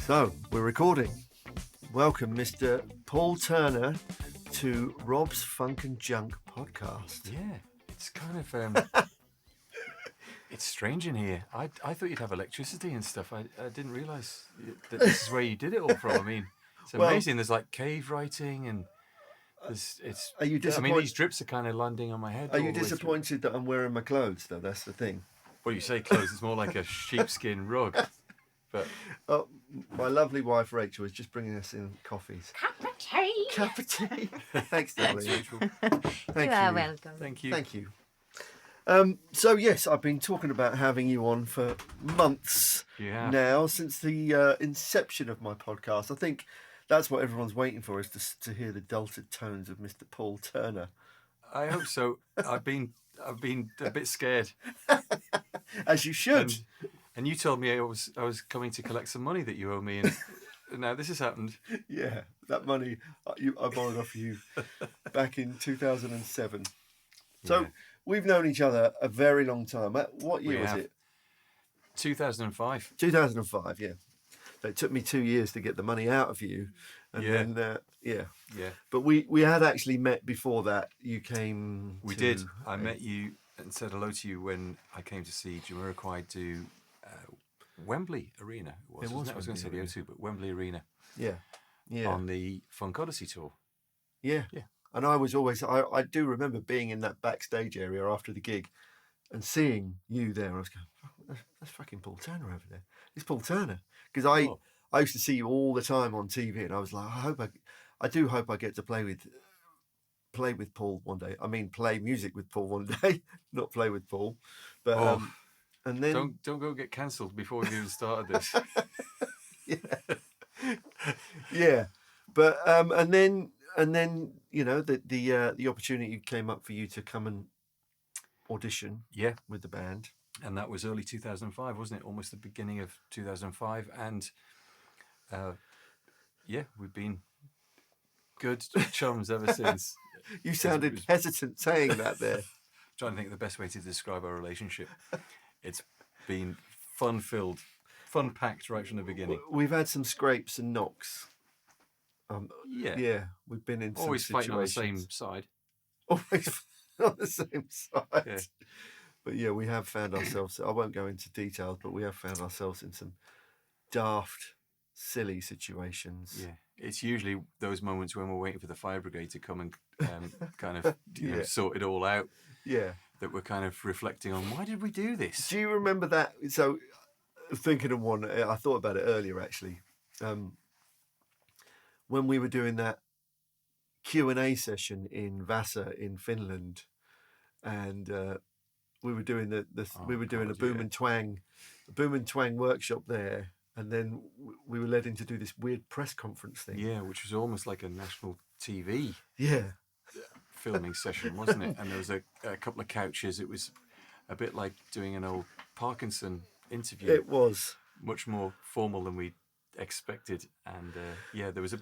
So, we're recording. Welcome, Mr. Paul Turner, to Rob's Funk and Junk podcast. Yeah, it's kind of it's strange in here. I thought you'd have electricity and stuff. I didn't realise that this is where you did it all from. I mean, it's amazing. There's like cave writing and it's. Are you disappointed? I mean, these drips are kind of landing on my head. Are you disappointed that I'm wearing my clothes, though? That's the thing. Well, you say clothes. It's more like a sheepskin rug. But my lovely wife Rachel is just bringing us in coffees. Cup of tea. Thanks, darling. You are welcome. Thank you. Thank you. So yes, I've been talking about having you on for months now, since the inception of my podcast. I think that's what everyone's waiting for, is to hear the dulcet tones of Mr. Paul Turner. I hope so. I've been a bit scared. As you should. And you told me I was coming to collect some money that you owe me, and now this has happened. Yeah, that money I borrowed off you back in 2007. So we've known each other a very long time. What year was it? 2005. 2005, yeah. So it took me 2 years to get the money out of you. And then, yeah. But we had actually met before that. You came We did. I met you and said hello to you when I came to see Jamiroquai do Wembley Arena. I was going to say the O2, but Wembley Arena. Yeah. On the Funk Odyssey tour. Yeah. And I was always, I do remember being in that backstage area after the gig and seeing you there. I was going, that's fucking Paul Turner over there. It's Paul Turner. Because I used to see you all the time on TV, and I was like, I do hope I get to play with Paul one day. I mean, play music with Paul one day, not play with Paul. But and then don't go get cancelled before we even started this. yeah. But and then the opportunity came up for you to come and audition. Yeah, with the band, and that was early 2005, wasn't it? Almost the beginning of 2005, and we've been good chums ever since. You sounded hesitant saying that there. Trying to think of the best way to describe our relationship. It's been fun-filled, fun-packed right from the beginning. We've had some scrapes and knocks. We've been in always some fighting on the situations. same side. Always on the same side. Yeah. But yeah, we have found ourselves, I won't go into details, but we have found ourselves in some daft, silly situations. Yeah. It's usually those moments when we're waiting for the fire brigade to come and kind of sort it all out. Yeah. That we're kind of reflecting on, why did we do this? Do you remember that? So, thinking of one, I thought about it earlier actually. When we were doing that Q&A session in Vasa in Finland, and we were doing a boom and twang workshop there, and then we were led in to do this weird press conference thing. Yeah, which was almost like a national TV. Yeah. Filming session, wasn't it? And there was a couple of couches. It was a bit like doing an old Parkinson interview. It was much more formal than we expected, and there was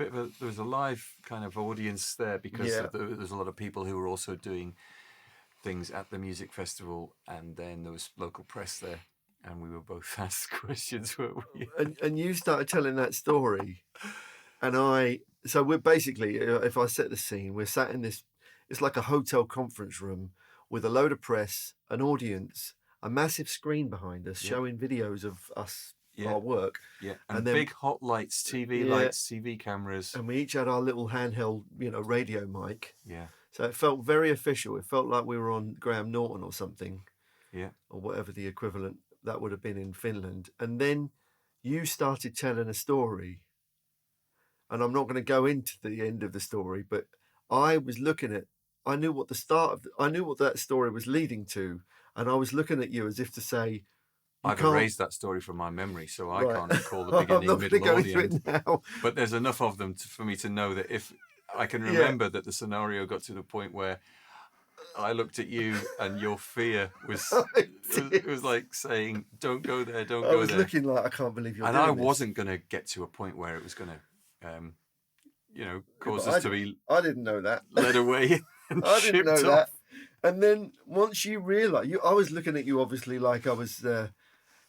a live kind of audience there because there's a lot of people who were also doing things at the music festival, and then there was local press there, and we were both asked questions, weren't we? And you started telling that story, and so we're basically, if I set the scene, we're sat in this. It's like a hotel conference room with a load of press, an audience, a massive screen behind us showing videos of us, our work. Yeah, and then, big hot lights, TV lights, TV cameras. And we each had our little handheld, radio mic. Yeah. So it felt very official. It felt like we were on Graham Norton or something. Yeah. Or whatever the equivalent that would have been in Finland. And then you started telling a story. And I'm not going to go into the end of the story, but I was looking at, I knew what that story was leading to, and I was looking at you as if to say, I've erased that story from my memory, so I can't recall the beginning, middle, or the end. Now. But there's enough of them for me to know that if I can remember that the scenario got to the point where I looked at you and your fear was it was like saying, "Don't go there, don't go there." I was looking like, I can't believe you're doing this. And I wasn't going to get to a point where it was going to, cause us to be. I didn't know that. Led away. I didn't know that. And then once you realise, I was looking at you obviously like I was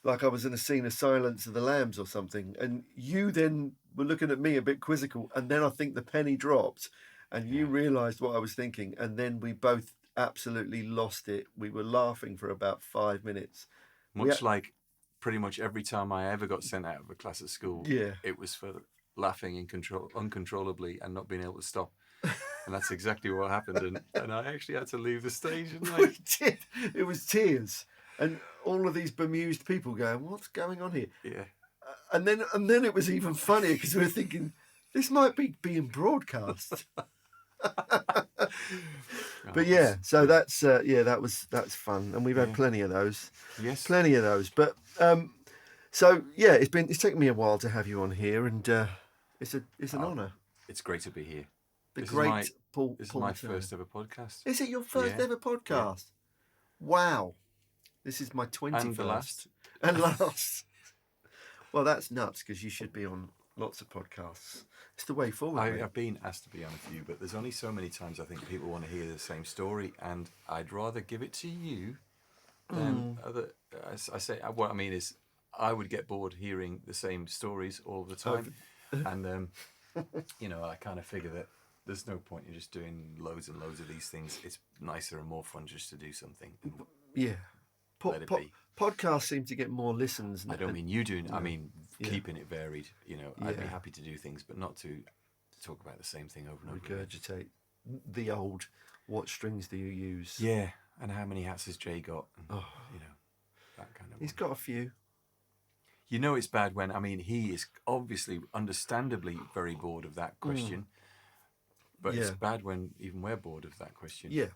like I was in a scene of Silence of the Lambs or something, and you then were looking at me a bit quizzical, and then I think the penny dropped, and you realised what I was thinking, and then we both absolutely lost it. We were laughing for about 5 minutes. Much like pretty much every time I ever got sent out of a class at school, it was for laughing uncontrollably and not being able to stop. And that's exactly what happened. And I actually had to leave the stage. And We did. It was tears. And all of these bemused people going, what's going on here? Yeah. And then it was even funnier because we were thinking, this might be being broadcast. But yeah, so that's fun, and we've had plenty of those. Yes, plenty of those. But so yeah, it's taken me a while to have you on here, and it's an honour. It's great to be here. This Paul is my first ever podcast. Is it your first ever podcast? Yeah. Wow, this is my 21st and the last. And last. Well, that's nuts because you should be on lots of podcasts. It's the way forward. I've been asked to be on a few, but there's only so many times I think people want to hear the same story, and I'd rather give it to you than other. I say what I mean is I would get bored hearing the same stories all the time, and I kind of figure that there's no point in just doing loads and loads of these things. It's nicer and more fun just to do something. Yeah. Let it be. Podcasts seem to get more listens. I don't mean you doing. I mean keeping it varied. I'd be happy to do things, but not to talk about the same thing over and over. Regurgitate the old. What strings do you use? Yeah, and how many hats has Jay got? And, that kind of. He's got a few. It's bad when he is obviously, understandably, very bored of that question. But it's bad when even we're bored of that question. Yeah.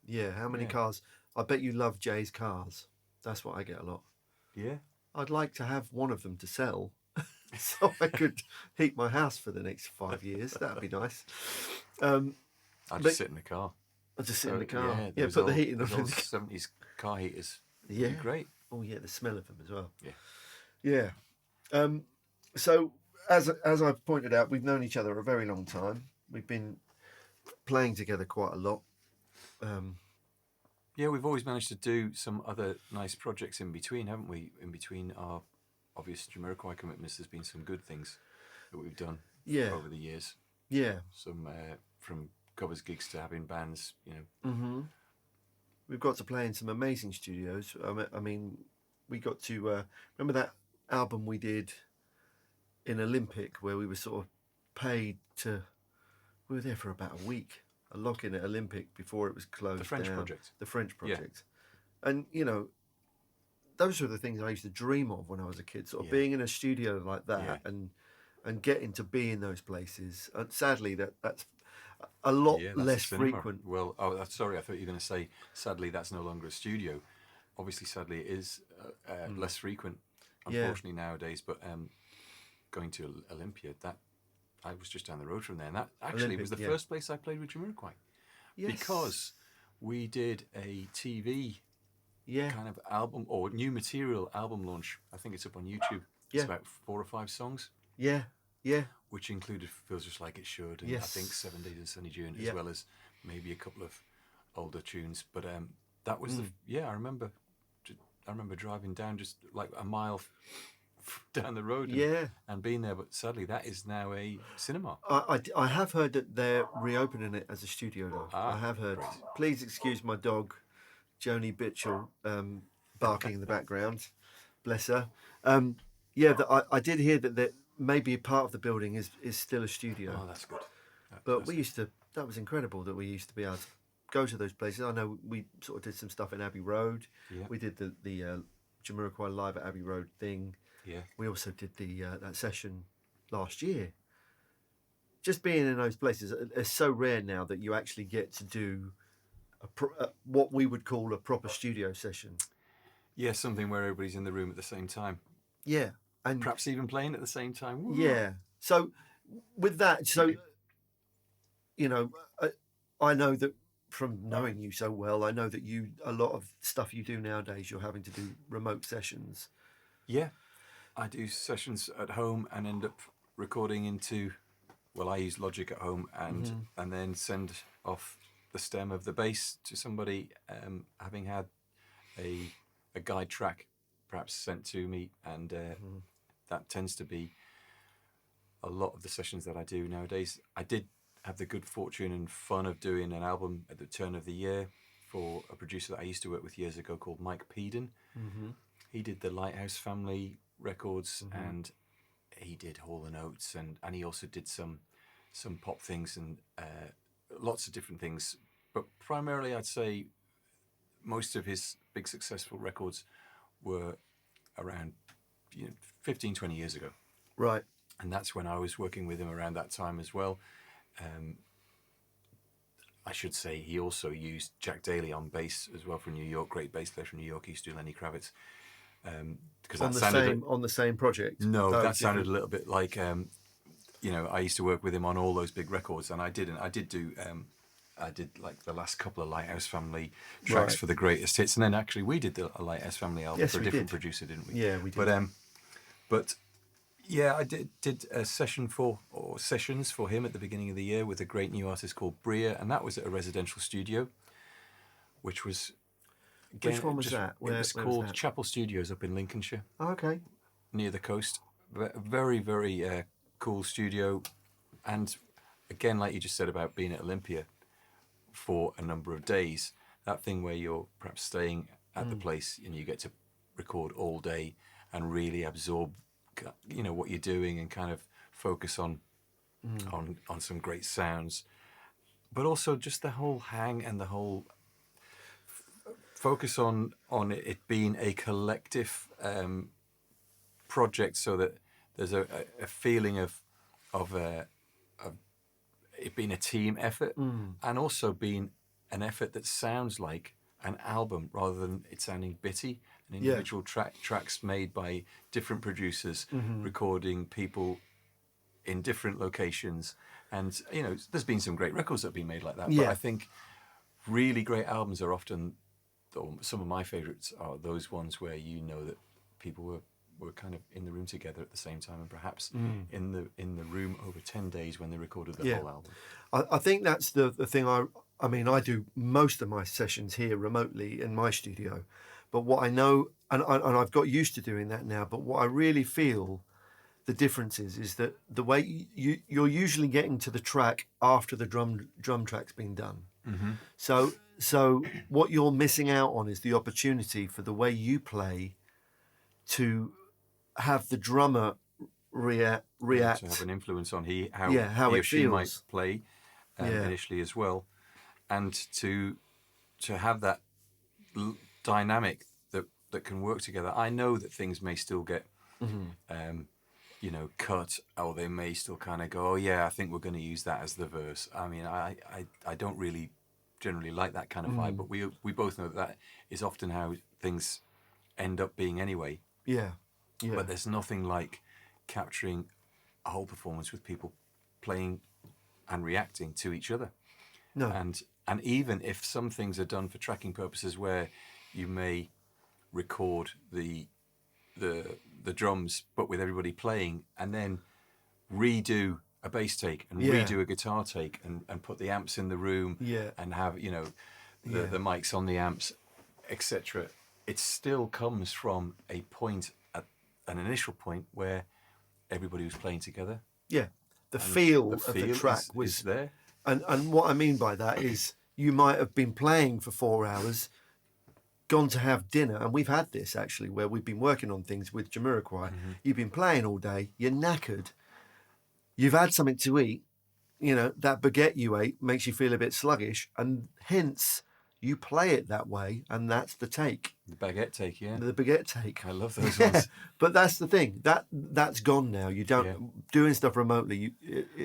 Yeah. How many cars? I bet you love Jay's cars. That's what I get a lot. Yeah. I'd like to have one of them to sell so I could heat my house for the next 5 years. That'd be nice. I'd just sit in the car. I'll just sit in the car. Yeah, put the heating on. 70s car heaters. Yeah. Great. Oh, yeah, the smell of them as well. Yeah. Yeah. So, as I've pointed out, we've known each other a very long time. We've been playing together quite a lot. Yeah, we've always managed to do some other nice projects in between, haven't we? In between our obvious Jamiroquai commitments, there's been some good things that we've done over the years. Yeah. Some from covers gigs to having bands, Mm-hmm. We've got to play in some amazing studios. I mean, we got to remember that album we did in Olympic where we were sort of paid to. We were there for about a week. A lock-in at Olympic before it was closed. The French down. project. The French project. Yeah. And, those were the things I used to dream of when I was a kid, sort of being in a studio like that and getting to be in those places. Sadly, that's a lot less frequent. Well, sorry, I thought you were going to say, sadly, that's no longer a studio. Obviously, sadly, it is less frequent, unfortunately, nowadays. But going to Olympia, I was just down the road from there, and that actually was the first place I played with Jamiroquai. Yes. Because we did a TV kind of album, or new material album launch. I think it's up on YouTube. It's about 4 or 5 songs. Yeah, yeah. Which included Feels Just Like It Should, and I think 7 Days in Sunny June, as well as maybe a couple of older tunes. But that was I remember driving down just like a mile down the road and being there, but sadly that is now a cinema. I have heard that they're reopening it as a studio though. I have heard. Great. Please excuse my dog Joni Bitchell barking in the background, bless her. I did hear that maybe a part of the building is still a studio. Oh, that's good. But that was incredible that we used to be able to go to those places. I know we sort of did some stuff in Abbey Road. We did the Jamiroquai Live at Abbey Road thing. Yeah. We also did that session last year. Just being in those places is so rare now that you actually get to do what we would call a proper studio session. Yeah, something where everybody's in the room at the same time. Yeah, and perhaps even playing at the same time. Woo. Yeah. So with that, I know that from knowing you so well, I know that a lot of stuff you do nowadays, you're having to do remote sessions. Yeah. I do sessions at home and end up recording into, I use Logic at home and then send off the stem of the bass to somebody, having had a guide track perhaps sent to me, and that tends to be a lot of the sessions that I do nowadays. I did have the good fortune and fun of doing an album at the turn of the year for a producer that I used to work with years ago called Mike Peden. He did the Lighthouse Family records, and he did Hall & Oates, and he also did some pop things and lots of different things. But primarily, I'd say most of his big successful records were around 15, 20 years ago. Right. And that's when I was working with him around that time as well. I should say he also used Jack Daly on bass as well from New York, great bass player from New York. He used to do Lenny Kravitz. Because on the same project. No, that sounded a little bit like I used to work with him on all those big records, and I did like the last couple of Lighthouse Family tracks for the greatest hits, and then actually we did a Lighthouse Family album for a different producer, didn't we? Yeah, we did. But yeah, I did a sessions for him at the beginning of the year with a great new artist called Bria, and that was at a residential studio, which was. Again, which one was that? It was called Chapel Studios up in Lincolnshire. Oh, okay. Near the coast. Very, very cool studio. And again, like you just said about being at Olympia for a number of days, that thing where you're perhaps staying at the place and you get to record all day and really absorb, what you're doing and kind of focus on some great sounds. But also just the whole hang and the whole focus on it being a collective project, so that there's a feeling of it being a team effort, and also being an effort that sounds like an album rather than it sounding bitty. An individual tracks made by different producers, recording people in different locations, and there's been some great records that have been made like that. But I think really great albums are often. Some of my favourites are those ones where that people were kind of in the room together at the same time, and perhaps in the room over 10 days when they recorded the whole album. I think that's the thing. I mean, I do most of my sessions here remotely in my studio, but what I know, and I've got used to doing that now, but what I really feel the difference is that the way you're usually getting to the track after the drum track's been done. So what you're missing out on is the opportunity for the way you play to have the drummer react. To have an influence on how he or she feels. might play initially as well. And to have that dynamic that can work together. I know that things may still get, cut, or they may still kind of go, oh yeah, I think we're going to use that as the verse. I mean, I don't really generally like that kind of vibe, but we both know that is often how things end up being anyway. Yeah. But there's nothing like capturing a whole performance with people playing and reacting to each other. No. And even if some things are done for tracking purposes, where you may record the drums but with everybody playing, and then redo a bass take and redo a guitar take and put the amps in the room and have the mics on the amps, etc. It still comes from a point, an initial point, where everybody was playing together. Yeah, the feel of the track was there. And what I mean by that is you might have been playing for 4 hours, gone to have dinner, and we've had this actually where we've been working on things with Jamiroquai. You've been playing all day, you're knackered, you've had something to eat, that baguette you ate makes you feel a bit sluggish, and hence you play it that way, and that's the take. The baguette take, yeah. The baguette take. I love those ones. But that's the thing. That's gone now. You don't doing stuff remotely.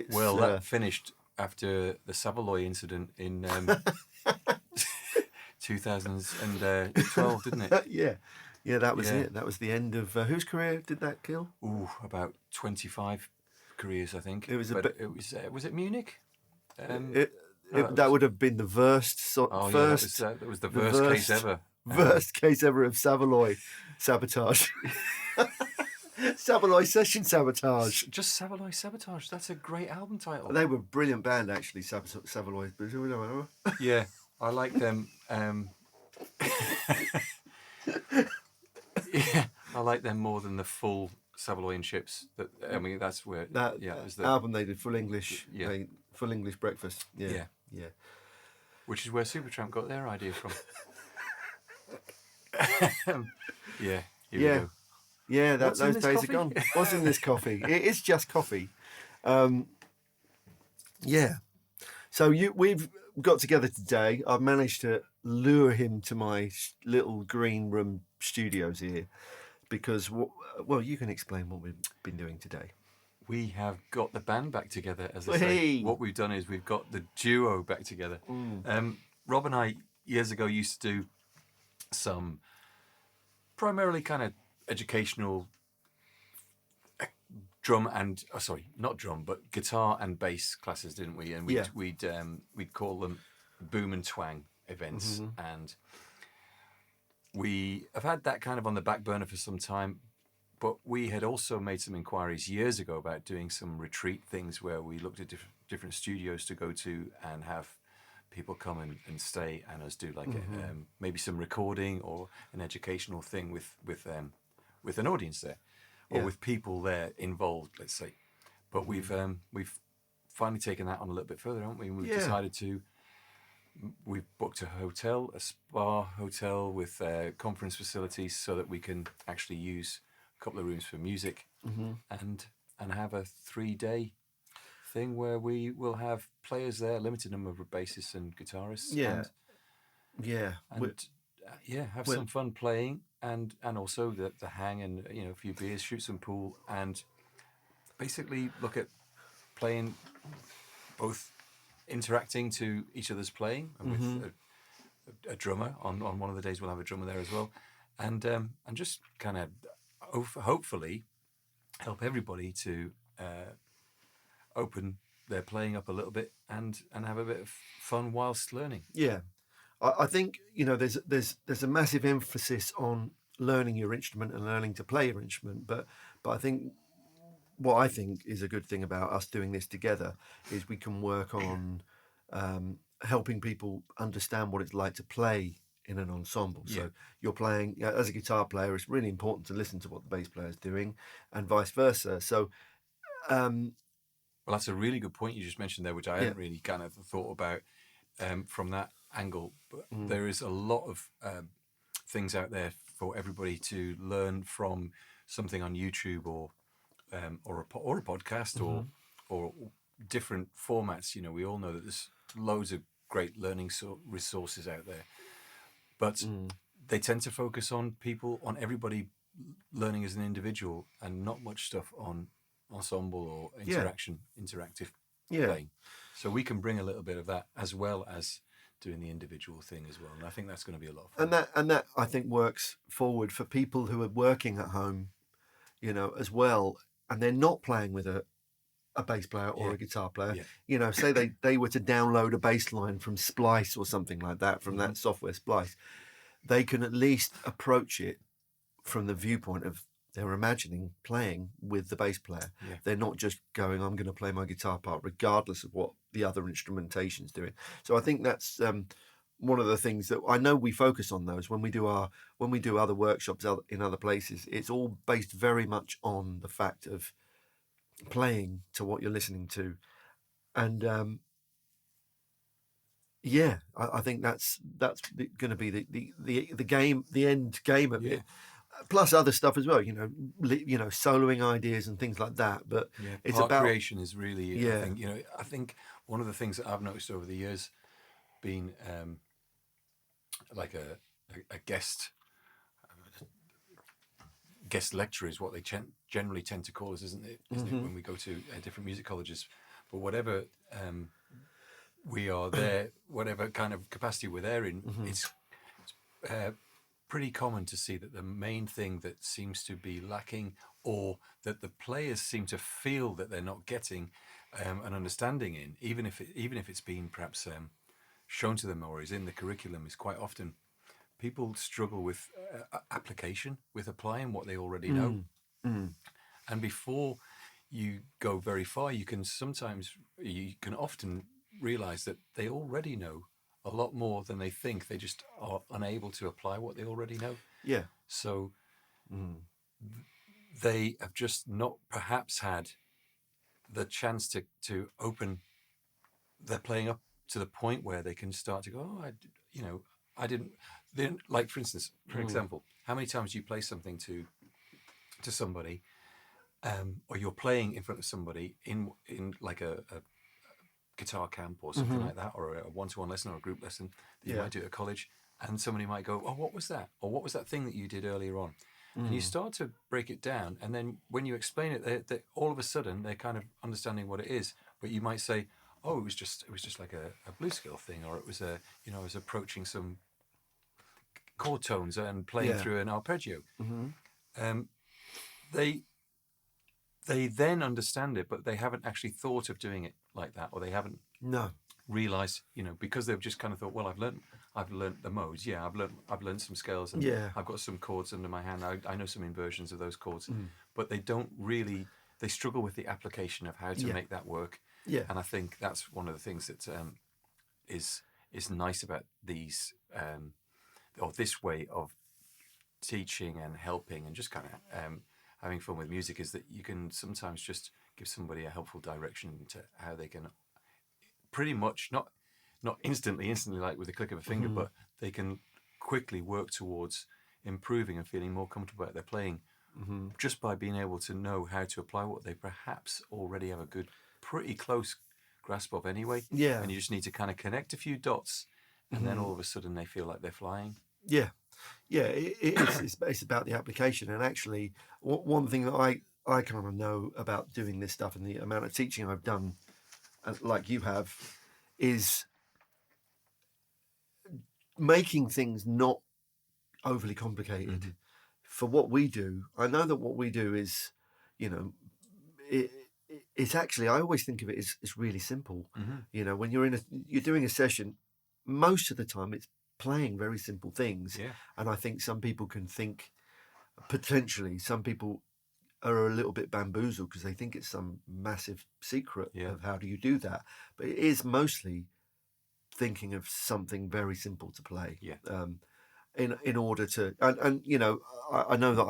That finished after the Savoy incident in 2012, didn't it? Yeah, that was it. That was the end of whose career did that kill? About 25 careers, I think. It was was it Munich? That would have been the worst. That was the worst case ever. Worst case ever of Savoy sabotage. Savoy Session Sabotage. Just Savoy Sabotage. That's a great album title. They were a brilliant band, actually, Savoy. Yeah, I like them. Yeah, like them more than the full Savoy and Chips. I mean, that's where it was the album they did, full English, Yeah. full English breakfast. Yeah. Which is where Supertramp got their idea from. Here we go. Yeah, What's in those this days coffee? are gone. What's in this coffee? It is just coffee. Yeah. So we've got together today. I've managed to lure him to my little green room studios here because, well, you can explain what we've been doing today. We have got the band back together, as I Hey. say. What we've done is we've got the duo back together. Rob and I, years ago, used to do some primarily kind of educational guitar and bass classes, didn't we? And we'd call them Boom and Twang events. And we have had that kind of on the back burner for some time. But we had also made some inquiries years ago about doing some retreat things where we looked at different studios to go to and have people come and stay and us do like maybe some recording or an educational thing with an audience there or with people there involved, let's say. But we've finally taken that on a little bit further, haven't we? And we've decided we've booked a spa hotel with conference facilities so that we can actually use couple of rooms for music and have a 3-day thing where we will have players there, limited number of bassists and guitarists. Have some fun playing and also the hang and a few beers, shoot some pool, and basically look at playing, both interacting to each other's playing and with a drummer on one of the days. We'll have a drummer there as well, and just kind of hopefully help everybody to open their playing up a little bit and have a bit of fun whilst learning. I think there's a massive emphasis on learning your instrument and learning to play your instrument, but I think what I think is a good thing about us doing this together is we can work on helping people understand what it's like to play in an ensemble. So you're playing as a guitar player, it's really important to listen to what the bass player is doing and vice versa. So well, that's a really good point you just mentioned there, which I hadn't really kind of thought about from that angle. But there is a lot of things out there for everybody to learn from, something on YouTube or a podcast or different formats. We all know that there's loads of great learning resources out there. But they tend to focus on everybody learning as an individual and not much stuff on ensemble or interactive playing. So we can bring a little bit of that as well as doing the individual thing as well. And I think that's going to be a lot of fun. And that I think works forward for people who are working at home, as well, and they're not playing with a bass player or a guitar player. Say they were to download a bass line from Splice or something like that, from that software Splice, they can at least approach it from the viewpoint of they're imagining playing with the bass player. They're not just going, I'm going to play my guitar part regardless of what the other instrumentation's doing. So I think that's one of the things that I know we focus on those when we do other workshops in other places. It's all based very much on the fact of playing to what you're listening to, and I think that's going to be the game, the end game of it. Plus other stuff as well, soloing ideas and things like that. But it's part about creation is really. I think one of the things that I've noticed over the years, being like a guest lecturer is what they generally tend to call us, isn't it? When we go to different music colleges, but whatever we are there, whatever kind of capacity we're there in, it's pretty common to see that the main thing that seems to be lacking, or that the players seem to feel that they're not getting an understanding in, even if it's been perhaps shown to them or is in the curriculum, is quite often people struggle with application, with applying what they already know. And before you go very far, you can often realize that they already know a lot more than they think. They just are unable to apply what they already know. So they have just not perhaps had the chance to open their playing up to the point where they can start to go, oh, I didn't, like, for instance, for example, how many times do you play something to somebody, or you're playing in front of somebody in like a guitar camp or something like that, or a one-to-one lesson or a group lesson that you might do at college, and somebody might go, oh, what was that? Or what was that thing that you did earlier on? And you start to break it down, and then when you explain it, they all of a sudden they're kind of understanding what it is. But you might say, oh, it was just like a blues scale thing, or it was I was approaching some chord tones and playing through an arpeggio. They then understand it, but they haven't actually thought of doing it like that, or they haven't realized, because they've just kind of thought, well, I've learned the modes. Yeah, I've learned some scales, and I've got some chords under my hand. I know some inversions of those chords, but they don't really. They struggle with the application of how to make that work. Yeah, and I think that's one of the things that is nice about these or this way of teaching and helping and just kind of having fun with music, is that you can sometimes just give somebody a helpful direction to how they can pretty much not instantly like with the click of a finger, but they can quickly work towards improving and feeling more comfortable at their playing, just by being able to know how to apply what they perhaps already have a good, pretty close grasp of anyway. Yeah. And you just need to kind of connect a few dots, and then all of a sudden they feel like they're flying. Yeah. Yeah, it's about the application. And actually, one thing that I kind of know about doing this stuff and the amount of teaching I've done, like you have, is making things not overly complicated. For what we do, I know that what we do is, it's actually, I always think of it as really simple. When you're doing a session, most of the time it's playing very simple things. Yeah. And I think some people can think, potentially, some people are a little bit bamboozled because they think it's some massive secret of how do you do that. But it is mostly thinking of something very simple to play. Yeah. In order to, and I know that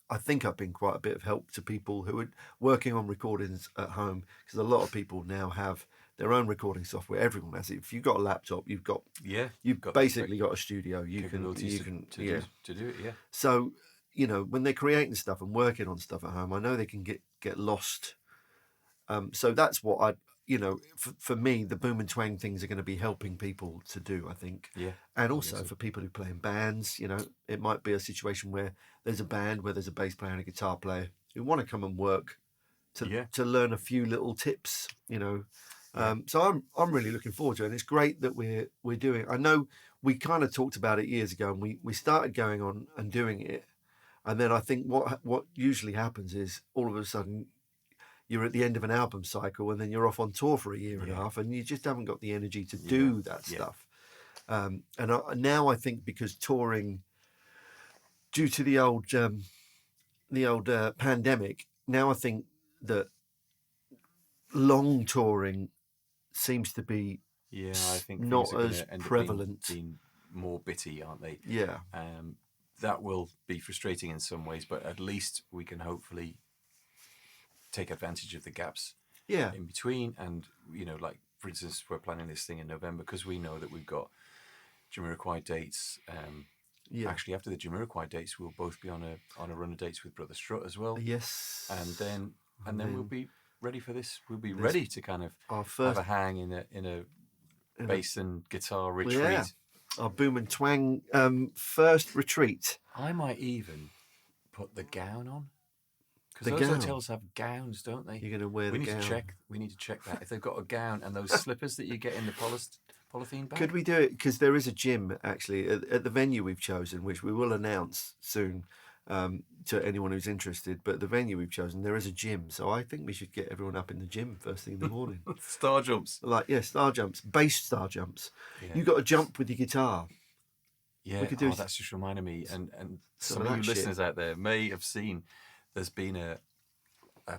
I think I've been quite a bit of help to people who are working on recordings at home, because a lot of people now have their own recording software. Everyone has it. If you've got a laptop, you've basically got a studio. You can do it. Yeah. So when they're creating stuff and working on stuff at home, I know they can get lost. So that's what for me, the boom and twang things are going to be helping people to do, I think. Yeah. And also for people who play in bands, it might be a situation where there's a band where there's a bass player and a guitar player who want to come and work to learn a few little tips, So I'm really looking forward to it. And it's great that we're doing it. I know we kind of talked about it years ago, and we started going on and doing it. And then I think what usually happens is all of a sudden you're at the end of an album cycle, and then you're off on tour for a year and a half, and you just haven't got the energy to do that stuff. And now I think, because touring, due to the old pandemic, now I think that long touring seems to be I think not as prevalent. Being more bitty, aren't they? Yeah. That will be frustrating in some ways, but at least we can hopefully take advantage of the gaps in between. And like, for instance, we're planning this thing in November because we know that we've got Jamiroquai dates. Actually, after the Jamiroquai dates, we'll both be on a run of dates with Brother Strut as well. Yes. And then we'll be ready for this. We'll be ready to kind of have a hang in a bass and guitar retreat. Well, yeah. Our boom and twang first retreat. I might even put the gown on. Because those hotels have gowns, don't they? You're going to wear the gown. We need to check that. If they've got a gown and those slippers that you get in the polythene bag. Could we do it? Because there is a gym, actually, at the venue we've chosen, which we will announce soon to anyone who's interested. But the venue we've chosen, there is a gym. So I think we should get everyone up in the gym first thing in the morning. Star jumps. Star jumps. Bass star jumps. Yeah. You've got to jump with your guitar. Yeah, that's just reminded me. And some of you listeners out there may have seen, there's been a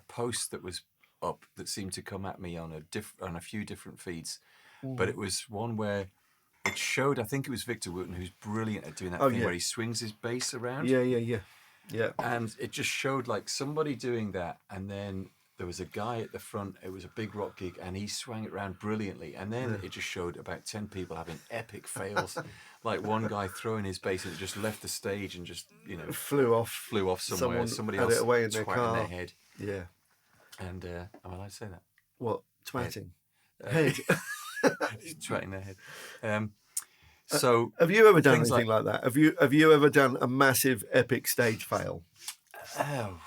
post that was up that seemed to come at me on a few different feeds, but it was one where it showed, I think it was Victor Wooten, who's brilliant at doing that thing where he swings his bass around. Yeah. Yeah. And it just showed like somebody doing that, and then there was a guy at the front. It was a big rock gig, and he swung it around brilliantly. And then it just showed about 10 people having epic fails, like one guy throwing his bass and it just left the stage and just flew off somewhere. Somebody had else it away in their car. their head. Yeah. And am I allowed to say that? What? Twatting. Head. Twatting their head. So have you ever done things anything like that? Have you ever done a massive epic stage fail? Oh.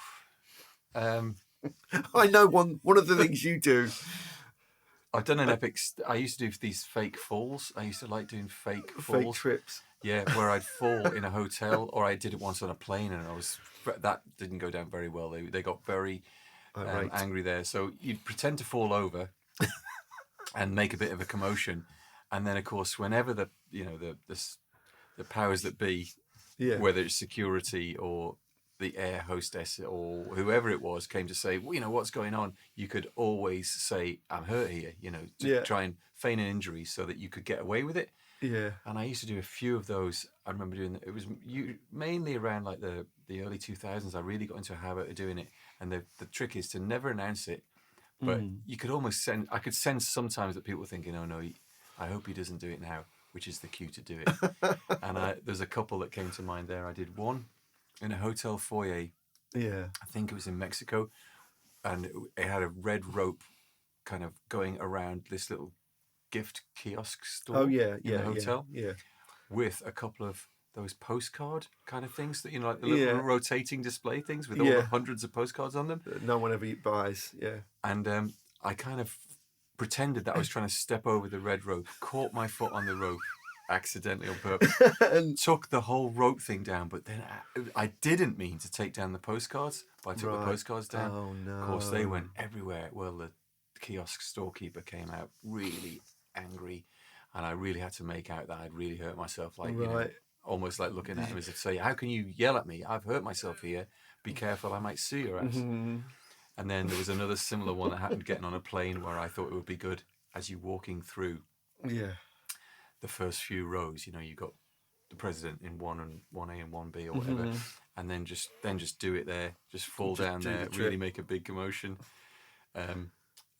I know one of the things you do. I've done an epic. I used to do these fake falls. I used to like doing fake falls. Fake trips. Yeah, where I'd fall in a hotel, or I did it once on a plane, and that didn't go down very well. They got very angry there. So you'd pretend to fall over and make a bit of a commotion, and then of course whenever the powers that be, whether it's security or the air hostess or whoever it was, came to say, well, what's going on, you could always say, I'm hurt here, to try and feign an injury so that you could get away with it. Yeah. And I used to do a few of those. I remember doing it was mainly around like the early 2000s. I really got into a habit of doing it. And the trick is to never announce it, but you could almost I could sense sometimes that people were thinking, oh no, I hope he doesn't do it now, which is the cue to do it. And there's a couple that came to mind there. I did one in a hotel foyer. Yeah. I think it was in Mexico. And it had a red rope kind of going around this little gift kiosk store in the hotel. Yeah. With a couple of those postcard kind of things that, like the little rotating display things with all the hundreds of postcards on them. No one ever buys, And I kind of pretended that I was trying to step over the red rope, caught my foot on the rope accidentally on purpose, and took the whole rope thing down. But then I didn't mean to take down the postcards, but I took the postcards down. Oh, no. Of course, they went everywhere. Well, the kiosk storekeeper came out really angry, and I really had to make out that I'd really hurt myself, like almost like looking at him as if to say, how can you yell at me? I've hurt myself here. Be careful, I might sue your ass. And then there was another similar one that happened getting on a plane, where I thought it would be good as you walking through the first few rows. You got the president in 1A and 1B or whatever, and then just do it there, just fall down there, really make a big commotion, and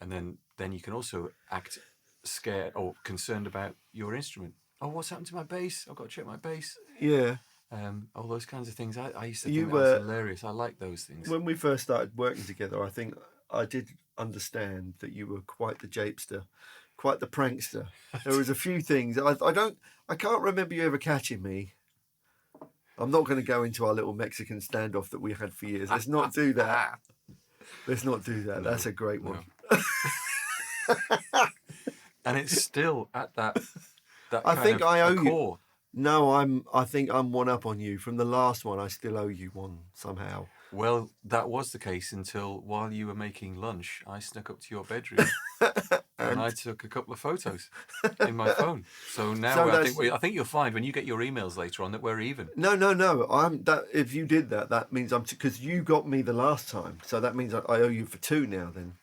then you can also act scared or concerned about your instrument. Oh, what's happened to my bass? I've got to check my bass. Yeah. All those kinds of things. I used to think that was hilarious. I like those things. When we first started working together, I think I did understand that you were quite the japester, quite the prankster. There was a few things. I can't remember you ever catching me. I'm not going to go into our little Mexican standoff that we had for years. Let's not do that. Let's not do that. No, that's a great one. And it's still at that I think I owe core. You. No, I think I'm one up on you. From the last one, I still owe you one somehow. Well, that was the case until while you were making lunch, I snuck up to your bedroom and I took a couple of photos in my phone. So now I think you'll find when you get your emails later on that we're even. No. If you did that, that means because you got me the last time. So that means I owe you for two now. Then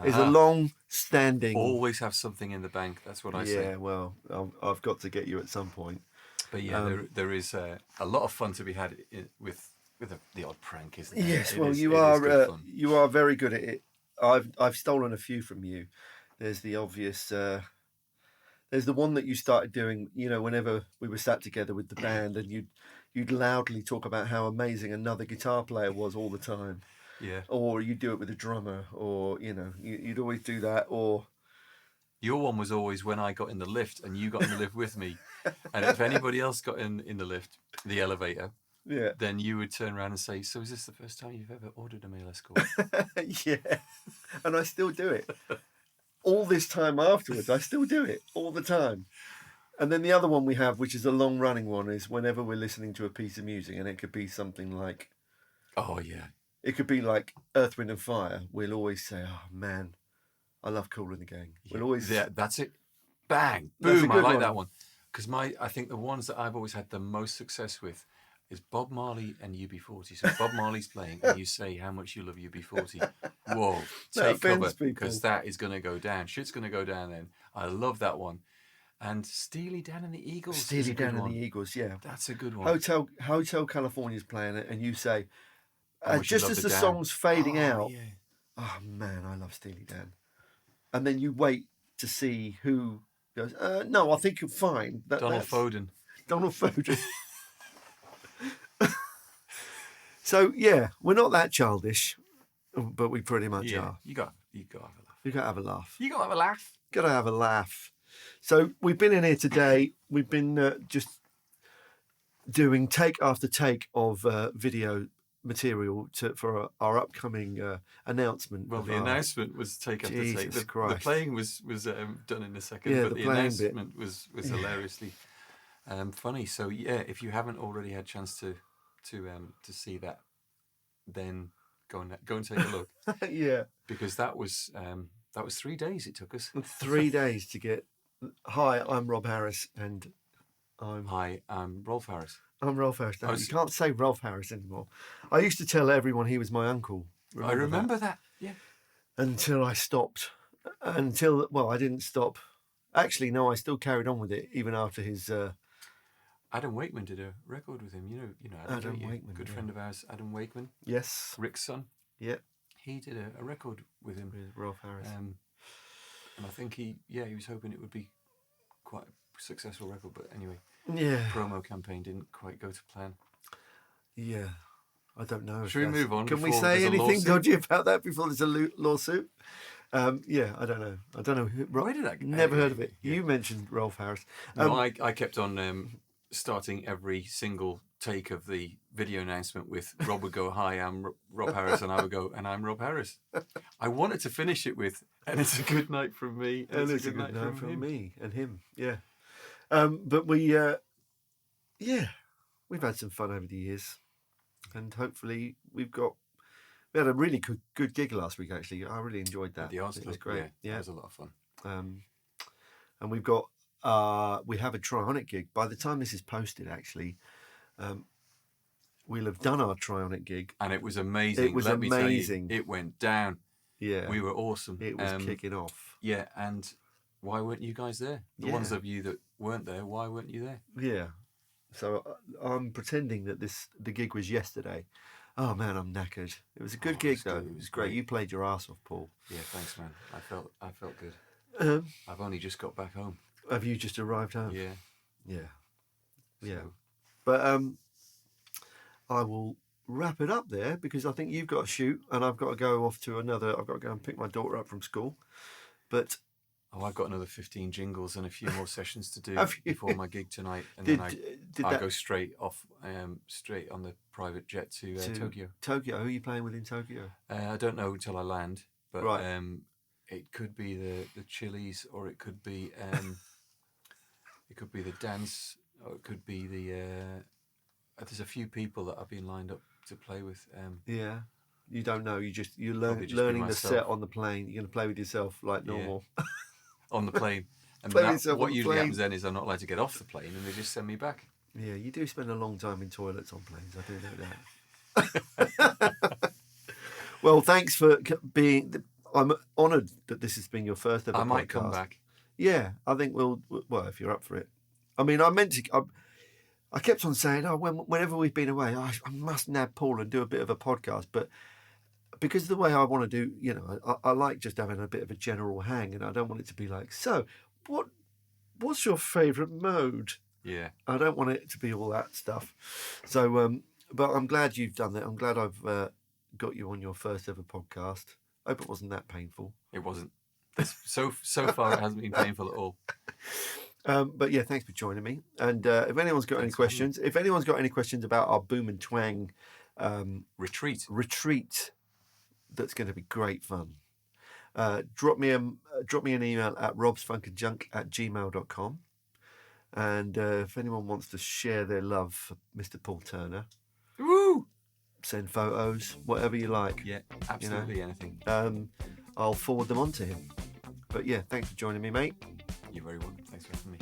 it's a long-standing. Always have something in the bank. That's what I say. Yeah, well, I've got to get you at some point. But yeah, there is a lot of fun to be had with the odd prank, isn't there? Yes, you are very good at it. I've stolen a few from you. There's the obvious. There's the one that you started doing. Whenever we were sat together with the band, and you'd loudly talk about how amazing another guitar player was all the time. Yeah. Or you do it with a drummer, or you'd always do that. Or your one was always when I got in the lift and you got in the lift with me, and if anybody else got in the lift, the elevator. Yeah. Then you would turn around and say, "So is this the first time you've ever ordered a meal escort?" Yeah, and I still do it. All this time afterwards, I still do it all the time. And then the other one we have, which is a long-running one, is whenever we're listening to a piece of music, and it could be something like, oh yeah, it could be like Earth, Wind and Fire. We'll always say, "Oh man, I love Kool and the Gang." We'll always, that's it, bang, boom. I like that one because I think the ones that I've always had the most success with is Bob Marley and UB40. So Bob Marley's playing and you say how much you love UB40. Whoa, take cover because that is going to go down. Shit's going to go down then. I love that one. And Steely Dan and the Eagles. Steely Dan and the Eagles, yeah. That's a good one. Hotel California's playing it, and you say, How much you just love as the the Dan. song's fading out, Yeah. oh man, I love Steely Dan. And then you wait to see who goes, no, I think you're fine. Donald Foden. Donald Foden. So, yeah, we're not that childish, but we pretty much are. You got to have a laugh. You got to have a laugh. You got to have a laugh. Got to have a laugh. So we've been in here today. We've been just doing take after take of video material for our upcoming announcement. Well, the announcement was take after take. The playing was done in a second, yeah, but the announcement was hilariously funny. So yeah, if you haven't already had a chance to see that, then go and take a look. Yeah, because that was 3 days it took us. 3 days to get. Hi, I'm Rob Harris, and Hi, I'm Rolf Harris. I'm Rolf Harris. No, you can't say Rolf Harris anymore. I used to tell everyone he was my uncle. I remember that. Yeah. Until I stopped. I didn't stop. Actually, no, I still carried on with it even after his. Adam Wakeman did a record with him. You know Adam Wakeman, good friend of ours, Adam Wakeman. Yes. Rick's son. Yeah. He did a record with him. With Rolf Harris. And I think he was hoping it would be quite a successful record, but anyway. Yeah. Promo campaign didn't quite go to plan. Yeah. I don't know. Should we move on? Can we say anything dodgy about that before there's a lawsuit? Yeah, I don't know. Why did I never heard of it? Yeah. You mentioned Rolf Harris. No, I kept on starting every single take of the video announcement with Rob would go, "Hi, I'm Rob Harris," and I would go, "And I'm Rob Harris." I wanted to finish it with, "And it's a good night from me." And it's a good night from me and him. Yeah. But we've had some fun over the years, and hopefully we had a really good gig last week. Actually, I really enjoyed that. The Arts It was great. Yeah, it was a lot of fun. And we've got we have a Trionic gig. By the time this is posted, actually, we'll have done our Trionic gig, and it was amazing. It was amazing. It went down. Yeah, we were awesome. It was kicking off. Yeah, and why weren't you guys there? The ones of you that weren't there, why weren't you there? Yeah, so I'm pretending that the gig was yesterday. Oh man, I'm knackered. It was a good gig though. It was great. You played your ass off, Paul. Yeah, thanks, man. I felt good. I've only just got back home. Have you just arrived home? Yeah. Yeah. So. Yeah. But I will wrap it up there because I think you've got to shoot and I've got to go off to another. I've got to go and pick my daughter up from school. But I've got another 15 jingles and a few more sessions to do before my gig tonight, and then I go straight off, straight on the private jet to Tokyo. Tokyo. Who are you playing with in Tokyo? I don't know until I land, but right. It could be the Chili's, or it could be the dance, or it could be the. There's a few people that I've been lined up to play with. Yeah. You don't know. You're learning the set on the plane. You're going to play with yourself like normal. Yeah. On the plane. And what usually happens then is I'm not allowed to get off the plane, and they just send me back. Yeah, you do spend a long time in toilets on planes. I do know that. Well, thanks for being. I'm honoured that this has been your first ever podcast. I might come back. Yeah, I think well, if you're up for it. I mean, I kept on saying, whenever we've been away, I must nab Paul and do a bit of a podcast, but because of the way I want to do, I like just having a bit of a general hang, and I don't want it to be like, so, what's your favourite mode? Yeah. I don't want it to be all that stuff. So, but I'm glad you've done that. I'm glad I've got you on your first ever podcast. I hope it wasn't that painful. It wasn't. So far, it hasn't been painful at all. But yeah, thanks for joining me. And if anyone's got any questions, about our Boom and Twang retreat, that's going to be great fun. Drop me an email at robsfunkandjunk@gmail.com. And if anyone wants to share their love for Mr. Paul Turner, woo! Send photos, whatever you like. Yeah, absolutely anything. I'll forward them on to him. But yeah, thanks for joining me, mate. You're very welcome. Thanks for having me.